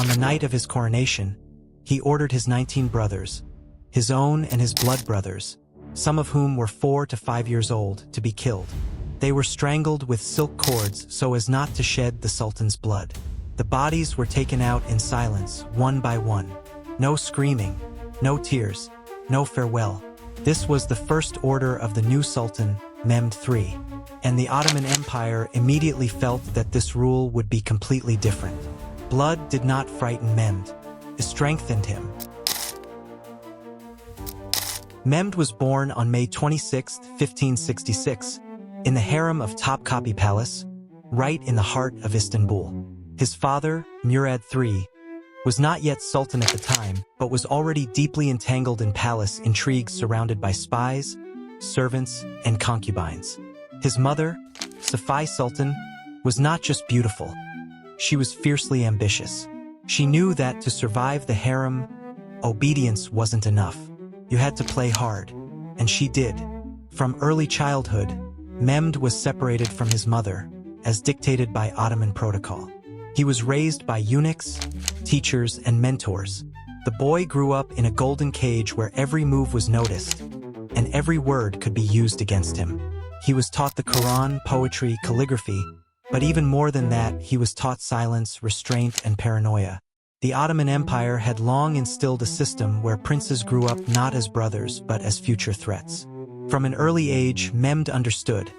On the night of his coronation, he ordered his 19 brothers, his own and his blood brothers, some of whom were 4 to 5 years old, to be killed. They were strangled with silk cords so as not to shed the Sultan's blood. The bodies were taken out in silence, one by one. No screaming, no tears, no farewell. This was the first order of the new Sultan, Mehmed III, and the Ottoman Empire immediately felt that this rule would be completely different. Blood did not frighten Mehmed, it strengthened him. Mehmed was born on May 26, 1566, in the harem of Topkapi Palace, right in the heart of Istanbul. His father, Murad III, was not yet sultan at the time, but was already deeply entangled in palace intrigues surrounded by spies, servants, and concubines. His mother, Safiye Sultan, was not just beautiful. She was fiercely ambitious. She knew that to survive the harem, obedience wasn't enough. You had to play hard, and she did. From early childhood, Mehmed was separated from his mother, as dictated by Ottoman protocol. He was raised by eunuchs, teachers, and mentors. The boy grew up in a golden cage where every move was noticed, and every word could be used against him. He was taught the Quran, poetry, calligraphy, but even more than that, he was taught silence, restraint, and paranoia. The Ottoman Empire had long instilled a system where princes grew up not as brothers but as future threats. From an early age, Mehmed understood,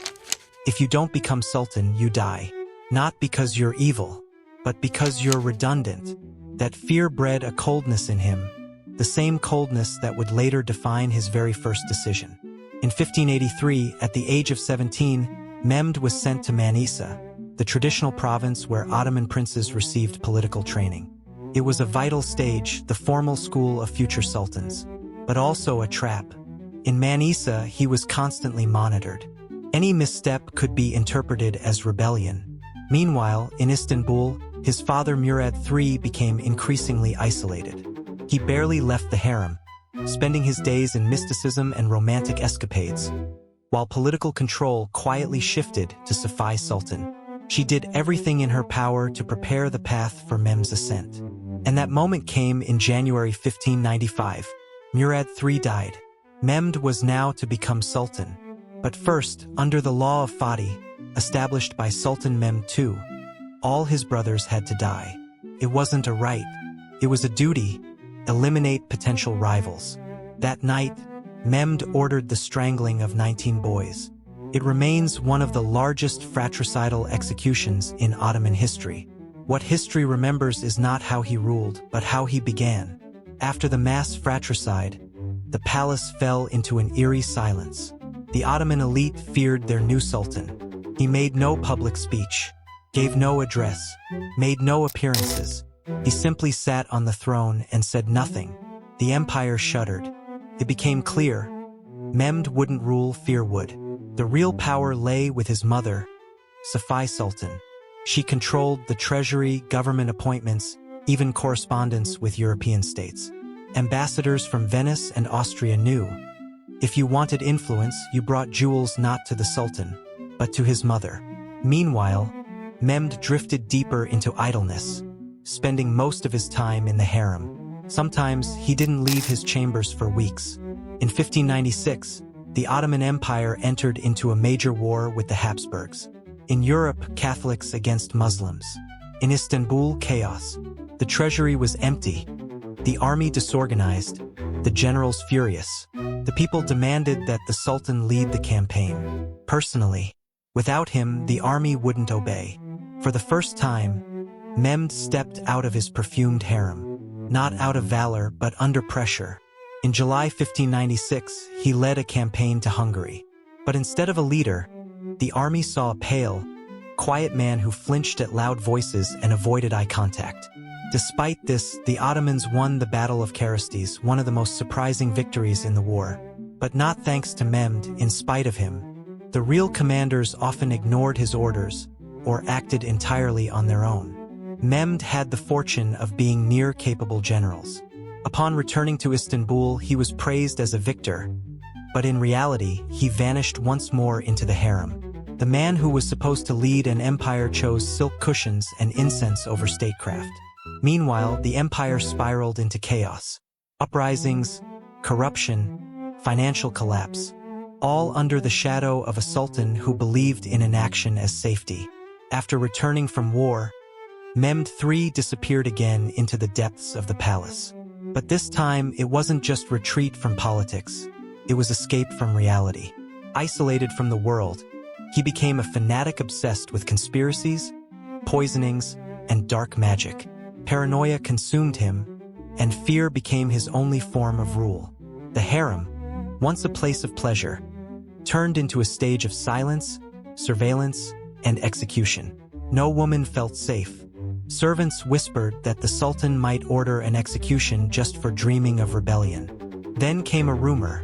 if you don't become sultan, you die. Not because you're evil, but because you're redundant. That fear bred a coldness in him, the same coldness that would later define his very first decision. In 1583, at the age of 17, Mehmed was sent to Manisa, the traditional province where Ottoman princes received political training. It was a vital stage, the formal school of future sultans, but also a trap. In Manisa, he was constantly monitored. Any misstep could be interpreted as rebellion. Meanwhile, in Istanbul, his father Murad III became increasingly isolated. He barely left the harem, spending his days in mysticism and romantic escapades, while political control quietly shifted to Safiye Sultan. She did everything in her power to prepare the path for Mehmed's ascent. And that moment came in January 1595. Murad III died. Mehmed was now to become sultan. But first, under the law of Fatih, established by Sultan Mehmed II, all his brothers had to die. It wasn't a right, it was a duty. Eliminate potential rivals. That night, Mehmed ordered the strangling of 19 boys. It remains one of the largest fratricidal executions in Ottoman history. What history remembers is not how he ruled, but how he began. After the mass fratricide, the palace fell into an eerie silence. The Ottoman elite feared their new sultan. He made no public speech, gave no address, made no appearances. He simply sat on the throne and said nothing. The empire shuddered. It became clear, Mehmed wouldn't rule, fear would. The real power lay with his mother, Safiye Sultan. She controlled the treasury, government appointments, even correspondence with European states. Ambassadors from Venice and Austria knew, if you wanted influence, you brought jewels not to the Sultan, but to his mother. Meanwhile, Mehmed drifted deeper into idleness, spending most of his time in the harem. Sometimes he didn't leave his chambers for weeks. In 1596, the Ottoman Empire entered into a major war with the Habsburgs. In Europe, Catholics against Muslims. In Istanbul, chaos. The treasury was empty. The army disorganized. The generals furious. The people demanded that the Sultan lead the campaign. Personally, without him, the army wouldn't obey. For the first time, Mehmed stepped out of his perfumed harem. Not out of valor, but under pressure. In July 1596, he led a campaign to Hungary. But instead of a leader, the army saw a pale, quiet man who flinched at loud voices and avoided eye contact. Despite this, the Ottomans won the Battle of Carysties, one of the most surprising victories in the war. But not thanks to Mehmed, in spite of him. The real commanders often ignored his orders, or acted entirely on their own. Mehmed had the fortune of being near capable generals. Upon returning to Istanbul, he was praised as a victor, but in reality, he vanished once more into the harem. The man who was supposed to lead an empire chose silk cushions and incense over statecraft. Meanwhile, the empire spiraled into chaos. Uprisings, corruption, financial collapse, all under the shadow of a sultan who believed in inaction as safety. After returning from war, Mehmed III disappeared again into the depths of the palace. But this time, it wasn't just retreat from politics. It was escape from reality. Isolated from the world, he became a fanatic obsessed with conspiracies, poisonings, and dark magic. Paranoia consumed him, and fear became his only form of rule. The harem, once a place of pleasure, turned into a stage of silence, surveillance, and execution. No woman felt safe. Servants whispered that the sultan might order an execution just for dreaming of rebellion. Then came a rumor.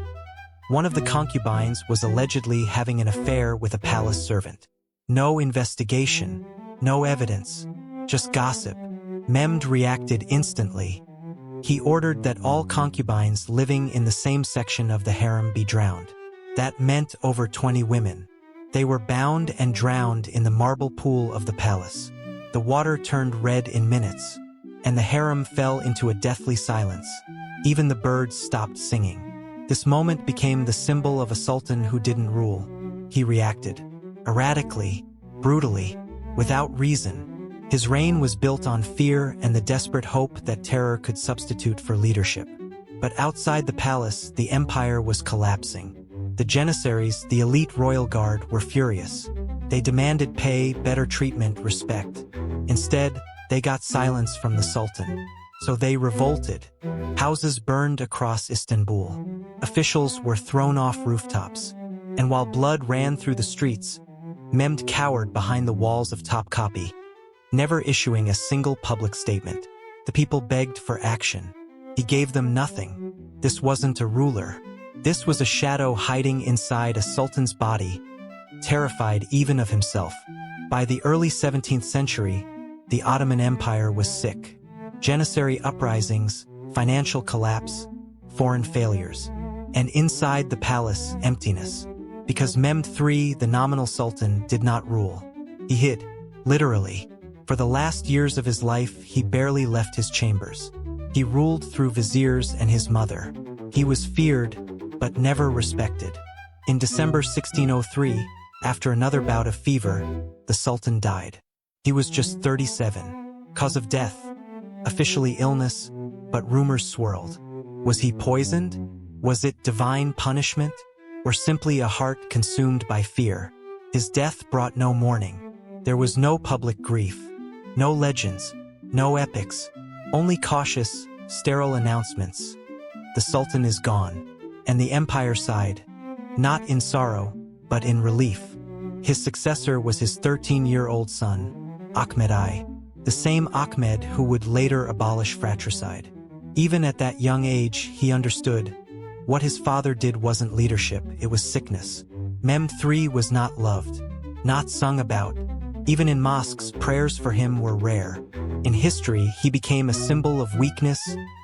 One of the concubines was allegedly having an affair with a palace servant. No investigation, no evidence, just gossip. Mehmed reacted instantly. He ordered that all concubines living in the same section of the harem be drowned. That meant over 20 women. They were bound and drowned in the marble pool of the palace. The water turned red in minutes, and the harem fell into a deathly silence. Even the birds stopped singing. This moment became the symbol of a sultan who didn't rule. He reacted erratically, brutally, without reason. His reign was built on fear and the desperate hope that terror could substitute for leadership. But outside the palace, the empire was collapsing. The janissaries, the elite royal guard, were furious. They demanded pay, better treatment, respect. Instead, they got silence from the sultan. So they revolted. Houses burned across Istanbul. Officials were thrown off rooftops. And while blood ran through the streets, Mehmed cowered behind the walls of Topkapi, never issuing a single public statement. The people begged for action. He gave them nothing. This wasn't a ruler. This was a shadow hiding inside a sultan's body, terrified even of himself. By the early 17th century, the Ottoman Empire was sick. Janissary uprisings, financial collapse, foreign failures. And inside the palace, emptiness. Because Mehmed III, the nominal sultan, did not rule. He hid, literally. For the last years of his life, he barely left his chambers. He ruled through viziers and his mother. He was feared, but never respected. In December 1603, after another bout of fever, the sultan died. He was just 37. Cause of death, officially illness, but rumors swirled. Was he poisoned? Was it divine punishment? Or simply a heart consumed by fear? His death brought no mourning. There was no public grief, no legends, no epics, only cautious, sterile announcements. The sultan is gone, and the empire sighed, not in sorrow, but in relief. His successor was his 13-year-old son, Mehmed I, the same Ahmed who would later abolish fratricide. Even at that young age, he understood. What his father did wasn't leadership, it was sickness. Mehmed III was not loved, not sung about. Even in mosques, prayers for him were rare. In history, he became a symbol of weakness,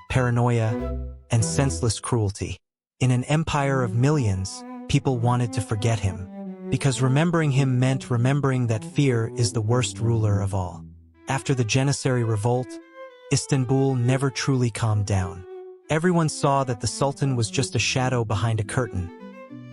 paranoia, and senseless cruelty. In an empire of millions, people wanted to forget him. Because remembering him meant remembering that fear is the worst ruler of all. After the Janissary revolt, Istanbul never truly calmed down. Everyone saw that the sultan was just a shadow behind a curtain,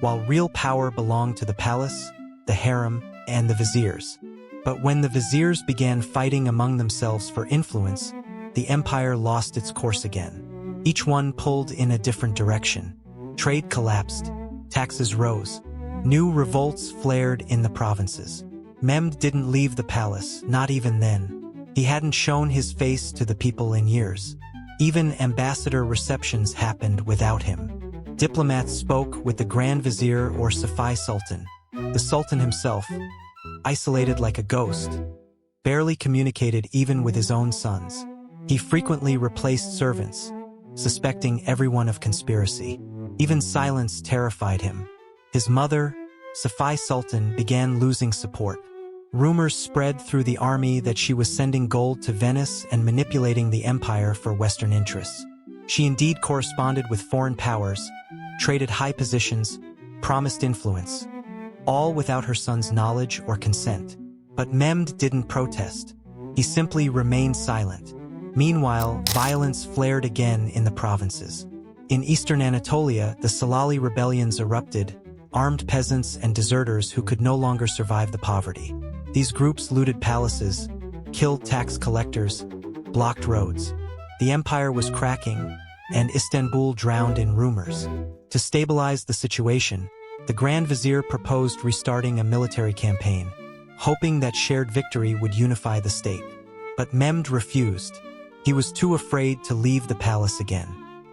while real power belonged to the palace, the harem, and the viziers. But when the viziers began fighting among themselves for influence, the empire lost its course again. Each one pulled in a different direction. Trade collapsed, taxes rose, new revolts flared in the provinces. Mehmed didn't leave the palace, not even then. He hadn't shown his face to the people in years. Even ambassador receptions happened without him. Diplomats spoke with the Grand Vizier or Safiye Sultan. The Sultan himself, isolated like a ghost, barely communicated even with his own sons. He frequently replaced servants, suspecting everyone of conspiracy. Even silence terrified him. His mother, Safiye Sultan, began losing support. Rumors spread through the army that she was sending gold to Venice and manipulating the empire for Western interests. She indeed corresponded with foreign powers, traded high positions, promised influence, all without her son's knowledge or consent. But Mehmed didn't protest. He simply remained silent. Meanwhile, violence flared again in the provinces. In eastern Anatolia, the Salali rebellions erupted, armed peasants and deserters who could no longer survive the poverty. These groups looted palaces, killed tax collectors, blocked roads. The empire was cracking, and Istanbul drowned in rumors. To stabilize the situation, the Grand Vizier proposed restarting a military campaign, hoping that shared victory would unify the state. But Mehmed refused. He was too afraid to leave the palace again.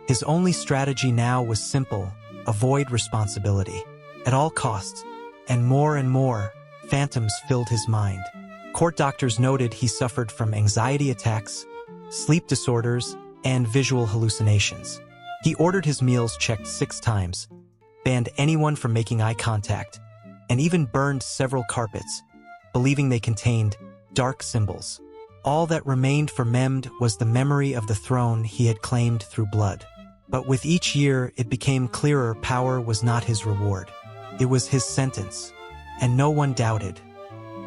His only strategy now was simple: avoid responsibility at all costs. And more, phantoms filled his mind. Court doctors noted he suffered from anxiety attacks, sleep disorders, and visual hallucinations. He ordered his meals checked 6 times, banned anyone from making eye contact, and even burned several carpets, believing they contained dark symbols. All that remained for Mehmed was the memory of the throne he had claimed through blood. But with each year, it became clearer power was not his reward. It was his sentence, and no one doubted.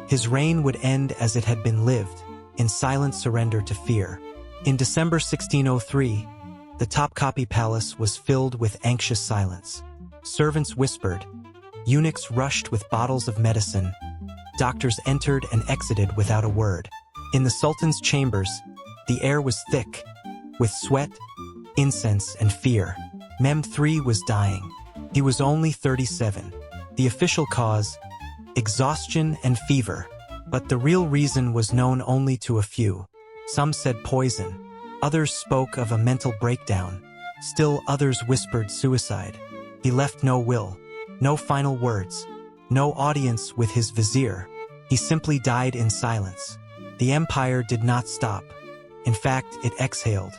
His reign would end as it had been lived, in silent surrender to fear. In December 1603, the Topkapi Palace was filled with anxious silence. Servants whispered, eunuchs rushed with bottles of medicine, doctors entered and exited without a word. In the Sultan's chambers, the air was thick, with sweat, incense, and fear. Mehmed III was dying. He was only 37. The official cause: exhaustion and fever. But the real reason was known only to a few. Some said poison. Others spoke of a mental breakdown. Still others whispered suicide. He left no will, no final words, no audience with his vizier. He simply died in silence. The empire did not stop. In fact, it exhaled.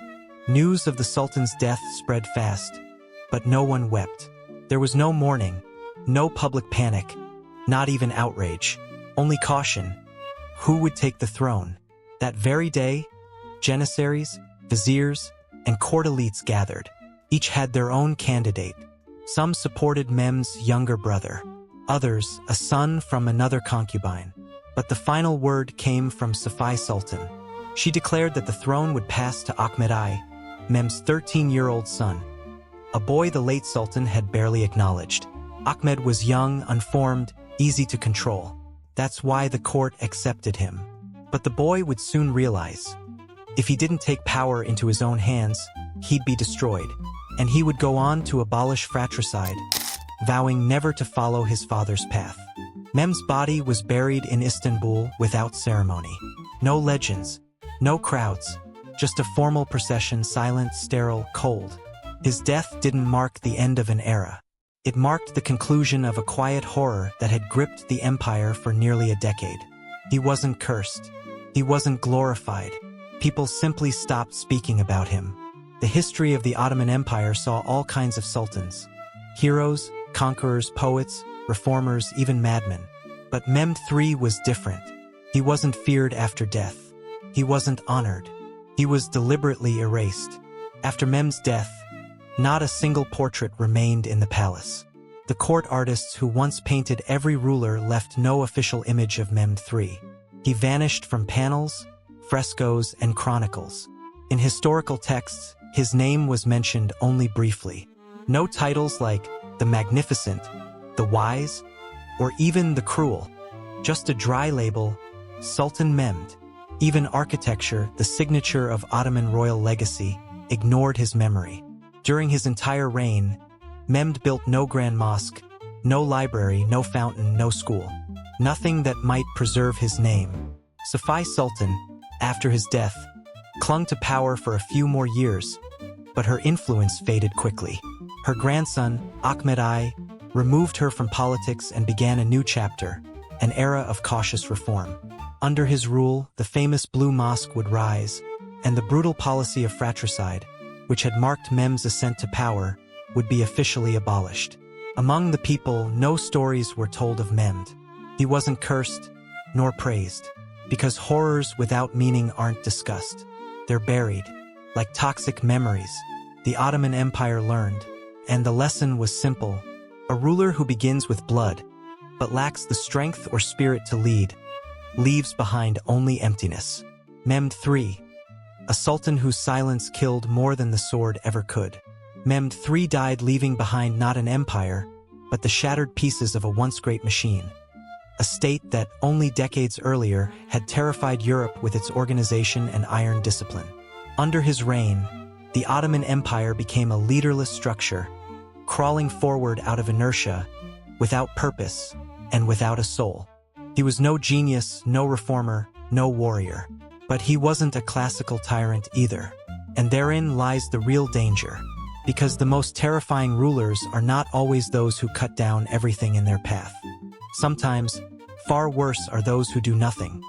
News of the Sultan's death spread fast, but no one wept. There was no mourning, no public panic, not even outrage, only caution. Who would take the throne? That very day, janissaries, viziers, and court elites gathered. Each had their own candidate. Some supported Mehmed's younger brother, others a son from another concubine. But the final word came from Safiye Sultan. She declared that the throne would pass to Mehmed I, Mehmed's 13-year-old son, a boy the late Sultan had barely acknowledged. Mehmed was young, unformed, easy to control. That's why the court accepted him. But the boy would soon realize, if he didn't take power into his own hands, he'd be destroyed, and he would go on to abolish fratricide, vowing never to follow his father's path. Mehmed's body was buried in Istanbul without ceremony. No legends, no crowds, just a formal procession, silent, sterile, cold. His death didn't mark the end of an era. It marked the conclusion of a quiet horror that had gripped the empire for nearly a decade. He wasn't cursed. He wasn't glorified. People simply stopped speaking about him. The history of the Ottoman Empire saw all kinds of sultans: heroes, conquerors, poets, reformers, even madmen. But Mehmed III was different. He wasn't feared after death. He wasn't honored. He was deliberately erased. After Mehmed's death, not a single portrait remained in the palace. The court artists who once painted every ruler left no official image of Mehmed III. He vanished from panels, frescoes, and chronicles. In historical texts, his name was mentioned only briefly. No titles like the Magnificent, the Wise, or even the Cruel. Just a dry label, Sultan Mehmed. Even architecture, the signature of Ottoman royal legacy, ignored his memory. During his entire reign, Mehmed built no grand mosque, no library, no fountain, no school. Nothing that might preserve his name. Safiye Sultan, after his death, clung to power for a few more years, but her influence faded quickly. Her grandson, Mehmed I, removed her from politics and began a new chapter, an era of cautious reform. Under his rule, the famous Blue Mosque would rise, and the brutal policy of fratricide, which had marked Mehmed's ascent to power, would be officially abolished. Among the people, no stories were told of Mehmed. He wasn't cursed, nor praised, because horrors without meaning aren't discussed. They're buried, like toxic memories. The Ottoman Empire learned, and the lesson was simple: a ruler who begins with blood, but lacks the strength or spirit to lead, leaves behind only emptiness. Mehmed III, a sultan whose silence killed more than the sword ever could. Mehmed III died leaving behind not an empire, but the shattered pieces of a once great machine. A state that, only decades earlier, had terrified Europe with its organization and iron discipline. Under his reign, the Ottoman Empire became a leaderless structure, crawling forward out of inertia, without purpose, and without a soul. He was no genius, no reformer, no warrior. But he wasn't a classical tyrant either. And therein lies the real danger, because the most terrifying rulers are not always those who cut down everything in their path. Sometimes, far worse are those who do nothing,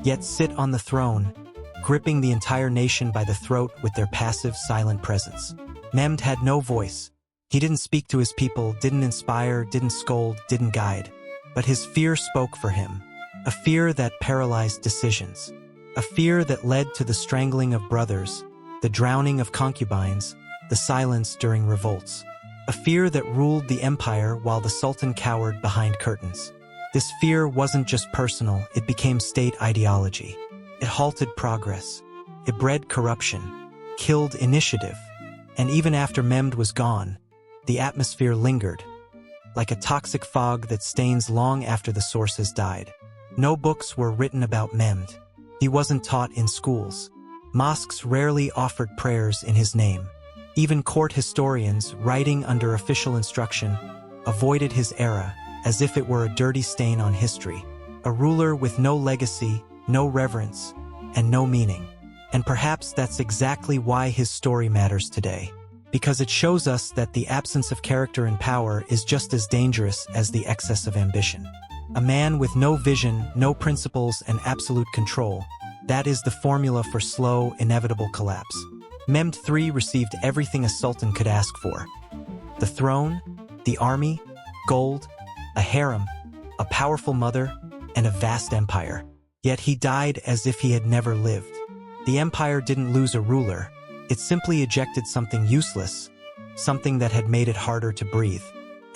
yet sit on the throne, gripping the entire nation by the throat with their passive, silent presence. Mehmed had no voice. He didn't speak to his people, didn't inspire, didn't scold, didn't guide. But his fear spoke for him, a fear that paralyzed decisions, a fear that led to the strangling of brothers, the drowning of concubines, the silence during revolts, a fear that ruled the empire while the sultan cowered behind curtains. This fear wasn't just personal, it became state ideology. It halted progress. It bred corruption, killed initiative. And even after Mehmed was gone, the atmosphere lingered, like a toxic fog that stains long after the source has died. No books were written about Mehmed. He wasn't taught in schools. Mosques rarely offered prayers in his name. Even court historians, writing under official instruction, avoided his era as if it were a dirty stain on history, a ruler with no legacy, no reverence, and no meaning. And perhaps that's exactly why his story matters today, because it shows us that the absence of character and power is just as dangerous as the excess of ambition. A man with no vision, no principles, and absolute control, that is the formula for slow, inevitable collapse. Mehmed III received everything a sultan could ask for: the throne, the army, gold, a harem, a powerful mother, and a vast empire. Yet he died as if he had never lived. The empire didn't lose a ruler, it simply ejected something useless, something that had made it harder to breathe.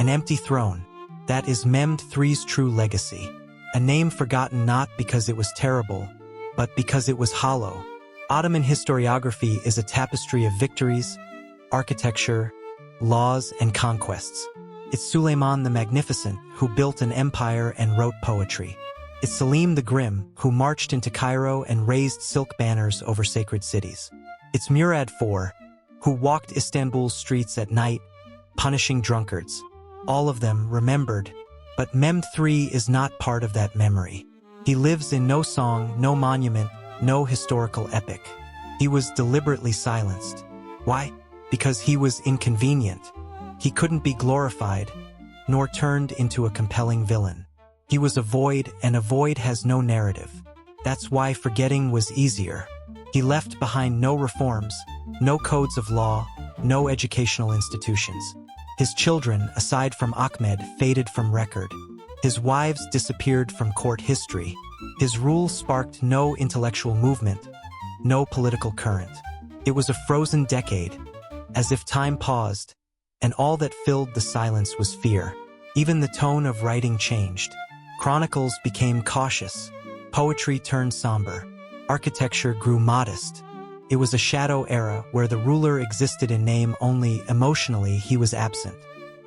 An empty throne. That is Mehmed III's true legacy. A name forgotten not because it was terrible, but because it was hollow. Ottoman historiography is a tapestry of victories, architecture, laws, and conquests. It's Suleiman the Magnificent, who built an empire and wrote poetry. It's Selim the Grim, who marched into Cairo and raised silk banners over sacred cities. It's Murad IV, who walked Istanbul's streets at night, punishing drunkards. All of them remembered, but Mehmed III is not part of that memory. He lives in no song, no monument, no historical epic. He was deliberately silenced. Why? Because he was inconvenient. He couldn't be glorified, nor turned into a compelling villain. He was a void, and a void has no narrative. That's why forgetting was easier. He left behind no reforms, no codes of law, no educational institutions. His children, aside from Ahmed, faded from record. His wives disappeared from court history. His rule sparked no intellectual movement, no political current. It was a frozen decade, as if time paused, and all that filled the silence was fear. Even the tone of writing changed. Chronicles became cautious. Poetry turned somber. Architecture grew modest. It was a shadow era where the ruler existed in name only, emotionally he was absent.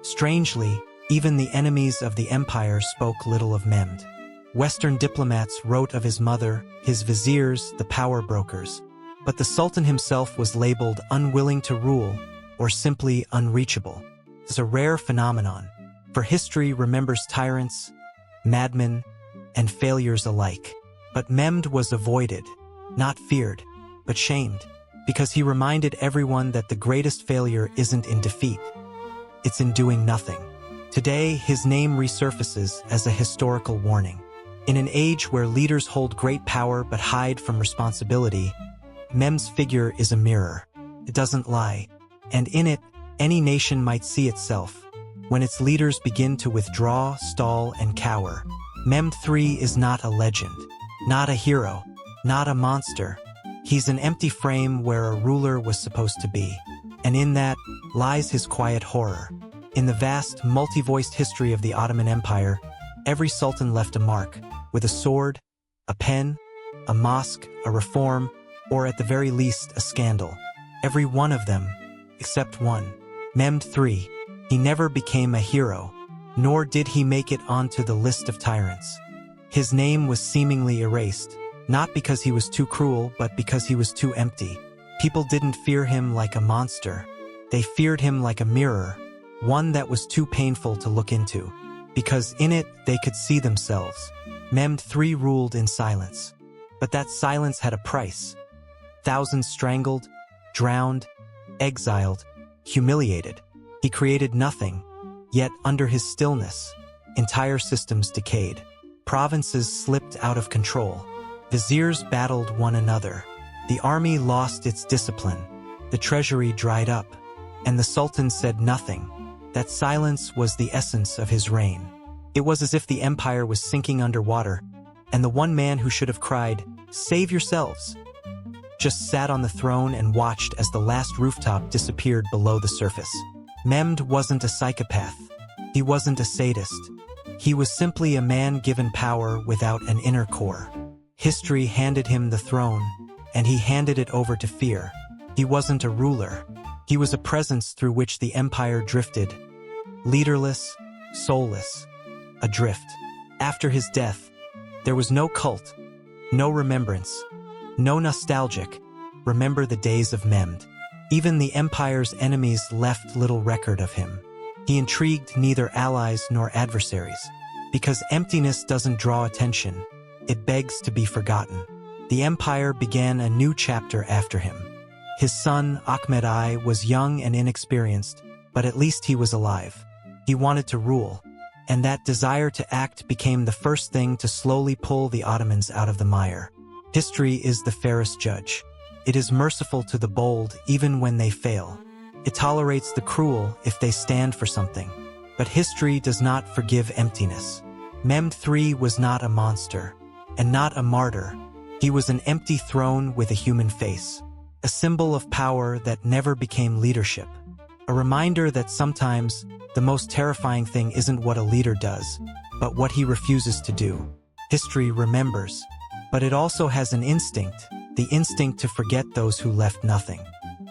Strangely, even the enemies of the empire spoke little of Mehmed. Western diplomats wrote of his mother, his viziers, the power brokers. But the Sultan himself was labeled unwilling to rule, or simply unreachable. It's a rare phenomenon, for history remembers tyrants, madmen, and failures alike. But Mehmed was avoided, not feared, but shamed, because he reminded everyone that the greatest failure isn't in defeat, it's in doing nothing. Today, his name resurfaces as a historical warning. In an age where leaders hold great power but hide from responsibility, Mehmed's figure is a mirror. It doesn't lie, and in it, any nation might see itself. When its leaders begin to withdraw, stall, and cower, Mehmed III is not a legend, not a hero, not a monster. He's an empty frame where a ruler was supposed to be. And in that lies his quiet horror. In the vast, multi-voiced history of the Ottoman Empire, every sultan left a mark, with a sword, a pen, a mosque, a reform, or at the very least a scandal. Every one of them, except one. Mehmed III. He never became a hero, nor did he make it onto the list of tyrants. His name was seemingly erased, not because he was too cruel, but because he was too empty. People didn't fear him like a monster. They feared him like a mirror, one that was too painful to look into, because in it they could see themselves. Mehmed III ruled in silence, but that silence had a price. Thousands strangled, drowned, exiled, humiliated. He created nothing, yet under his stillness, entire systems decayed. Provinces slipped out of control. Viziers battled one another. The army lost its discipline. The treasury dried up, and the Sultan said nothing. That silence was the essence of his reign. It was as if the empire was sinking underwater, and the one man who should have cried, "Save yourselves!" just sat on the throne and watched as the last rooftop disappeared below the surface. Mehmed wasn't a psychopath. He wasn't a sadist. He was simply a man given power without an inner core. History handed him the throne, and he handed it over to fear. He wasn't a ruler. He was a presence through which the empire drifted, leaderless, soulless, adrift. After his death, there was no cult, no remembrance, no nostalgic. Remember the days of Mehmed. Even the empire's enemies left little record of him. He intrigued neither allies nor adversaries. Because emptiness doesn't draw attention, it begs to be forgotten. The empire began a new chapter after him. His son, Mehmed I, was young and inexperienced, but at least he was alive. He wanted to rule, and that desire to act became the first thing to slowly pull the Ottomans out of the mire. History is the fairest judge. It is merciful to the bold even when they fail. It tolerates the cruel if they stand for something. But history does not forgive emptiness. Mehmed III was not a monster, and not a martyr. He was an empty throne with a human face, a symbol of power that never became leadership. A reminder that sometimes the most terrifying thing isn't what a leader does, but what he refuses to do. History remembers, but it also has an instinct, the instinct to forget those who left nothing.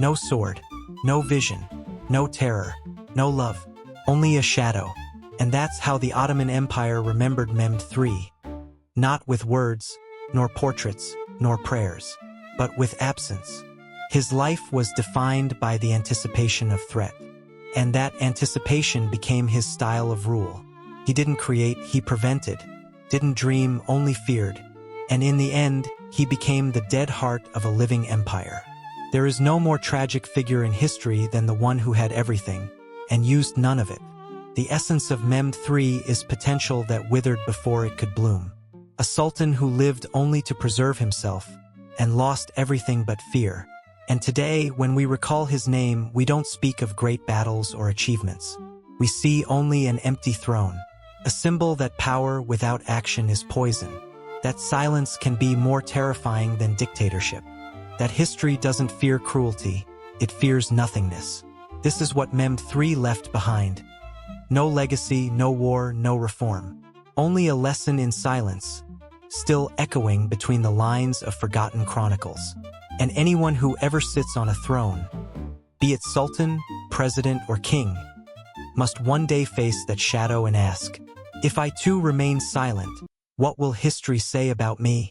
No sword, no vision, no terror, no love, only a shadow. And that's how the Ottoman Empire remembered Mehmed III. Not with words, nor portraits, nor prayers, but with absence. His life was defined by the anticipation of threat. And that anticipation became his style of rule. He didn't create, he prevented. Didn't dream, only feared. And in the end, he became the dead heart of a living empire. There is no more tragic figure in history than the one who had everything, and used none of it. The essence of Mehmed III is potential that withered before it could bloom. A sultan who lived only to preserve himself, and lost everything but fear. And today, when we recall his name, we don't speak of great battles or achievements. We see only an empty throne, a symbol that power without action is poison, that silence can be more terrifying than dictatorship, that history doesn't fear cruelty, it fears nothingness. This is what Mehmed III left behind. No legacy, no war, no reform. Only a lesson in silence, still echoing between the lines of forgotten chronicles. And anyone who ever sits on a throne, be it sultan, president, or king, must one day face that shadow and ask, if I too remain silent, what will history say about me?